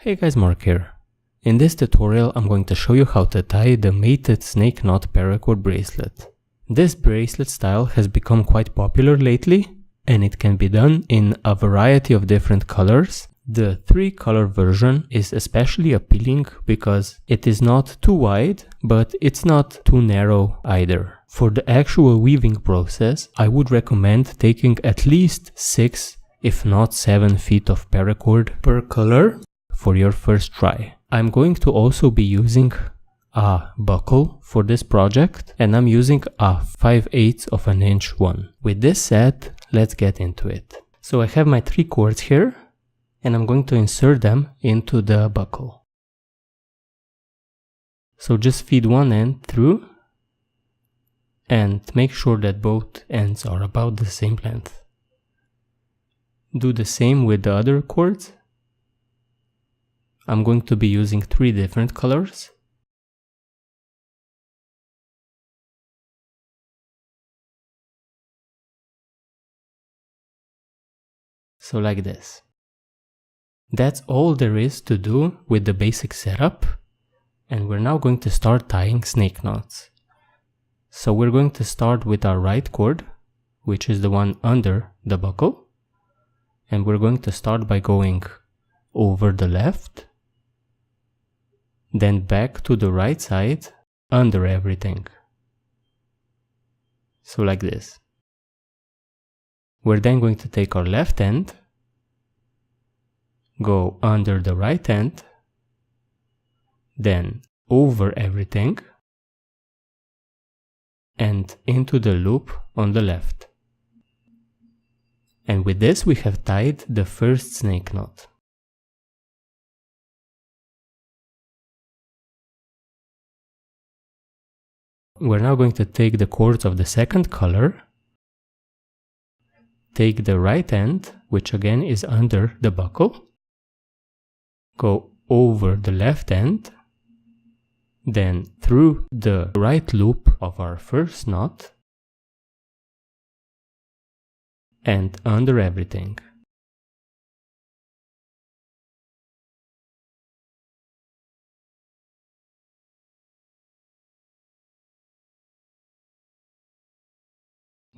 Hey guys, Mark here. In this tutorial I'm going to show you how to tie the mated snake knot paracord bracelet. This bracelet style has become quite popular lately and it can be done in a variety of different colors. The 3-color version is especially appealing because it is not too wide, but it's not too narrow either. For the actual weaving process, I would recommend taking at least 6 if not 7 feet of paracord per color for your first try. I'm going to also be using a buckle for this project and I'm using a 5/8 of an inch one. With this said, let's get into it. So I have my 3 cords here and I'm going to insert them into the buckle. So just feed one end through and make sure that both ends are about the same length. Do the same with the other cords. I'm going to be using 3 different colors. So like this. That's all there is to do with the basic setup, and we're now going to start tying snake knots. So we're going to start with our right cord, which is the one under the buckle, and we're going to start by going over the left, then back to the right side under everything. So like this. We're then going to take our left end, go under the right end, then over everything and into the loop on the left. And with this we have tied the first snake knot. We're now going to take the cords of the second color, take the right end, which again is under the buckle, go over the left end, then through the right loop of our first knot, and under everything.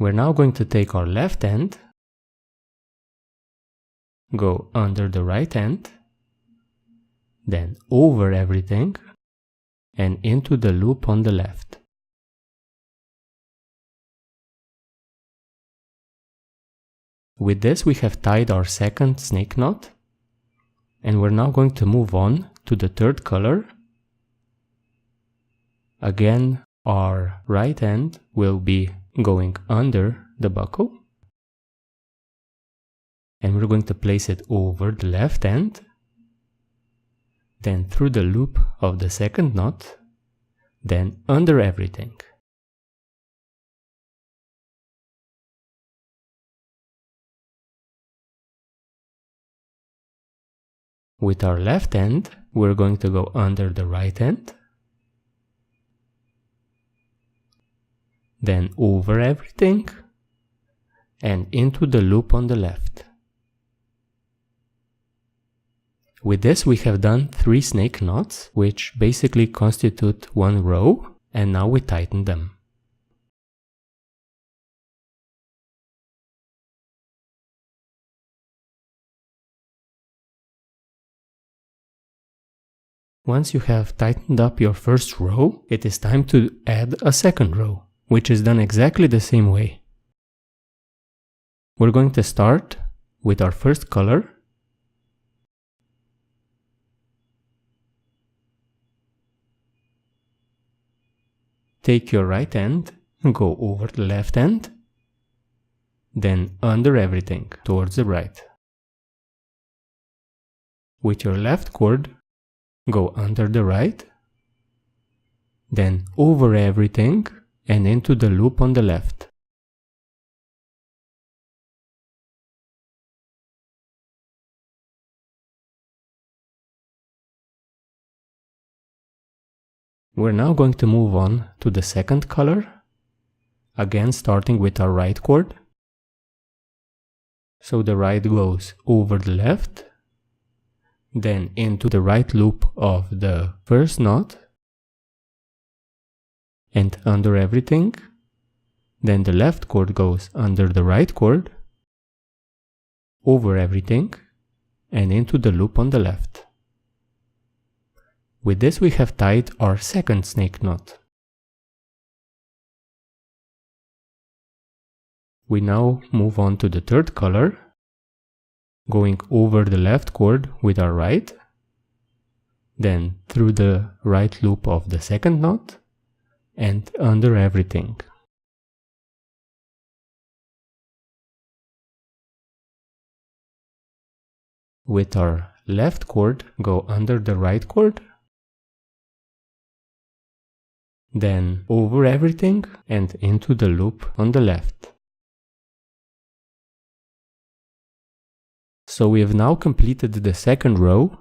We're now going to take our left end, go under the right end, then over everything and into the loop on the left. With this we have tied our second snake knot, and we're now going to move on to the third color. Again, our right end will be going under the buckle, and we're going to place it over the left end, then through the loop of the second knot, then under everything. With our left end, we're going to go under the right end, then over everything and into the loop on the left. With this we have done 3 snake knots, which basically constitute one row, and now we tighten them. Once you have tightened up your first row, it is time to add a second row, which is done exactly the same way. We're going to start with our first color. Take your right end, go over the left end, then under everything towards the right. With your left cord, go under the right, then over everything and into the loop on the left. We're now going to move on to the second color, again starting with our right cord. So the right goes over the left, then into the right loop of the first knot, and under everything. Then the left cord goes under the right cord, over everything, and into the loop on the left. With this we have tied our second snake knot. We now move on to the third color, going over the left cord with our right, then through the right loop of the second knot, and under everything. With our left cord, go under the right cord, then over everything and into the loop on the left. So we have now completed the second row,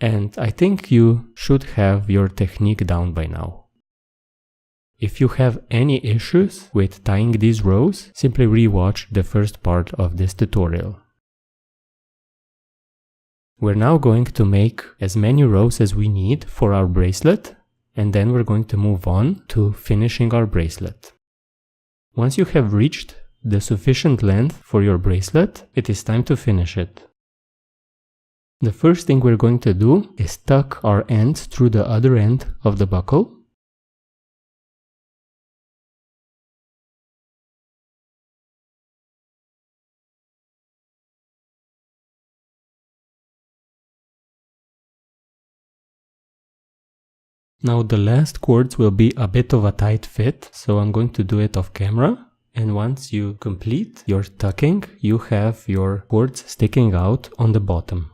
and I think you should have your technique down by now. If you have any issues with tying these rows, simply rewatch the first part of this tutorial. We're now going to make as many rows as we need for our bracelet, and then we're going to move on to finishing our bracelet. Once you have reached the sufficient length for your bracelet, it is time to finish it. The first thing we're going to do is tuck our ends through the other end of the buckle. Now the last cords will be a bit of a tight fit, so I'm going to do it off camera. And once you complete your tucking, you have your cords sticking out on the bottom.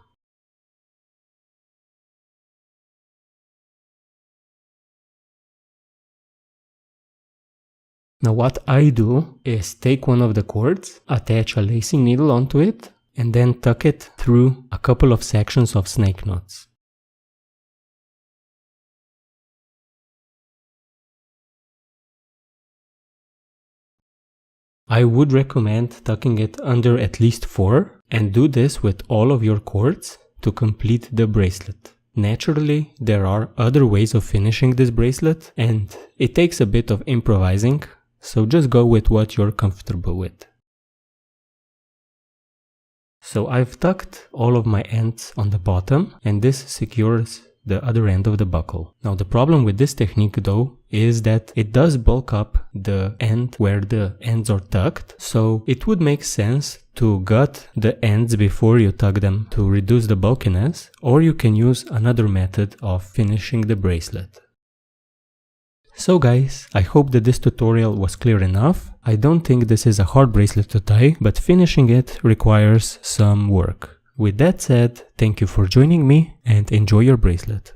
Now what I do is take one of the cords, attach a lacing needle onto it, and then tuck it through a couple of sections of snake knots. I would recommend tucking it under at least 4, and do this with all of your cords to complete the bracelet. Naturally, there are other ways of finishing this bracelet, and it takes a bit of improvising, so just go with what you're comfortable with. So I've tucked all of my ends on the bottom, and this secures the other end of the buckle. Now the problem with this technique though is that it does bulk up the end where the ends are tucked, so it would make sense to gut the ends before you tuck them to reduce the bulkiness, or you can use another method of finishing the bracelet. So guys, I hope that this tutorial was clear enough. I don't think this is a hard bracelet to tie, but finishing it requires some work. With that said, thank you for joining me and enjoy your bracelet.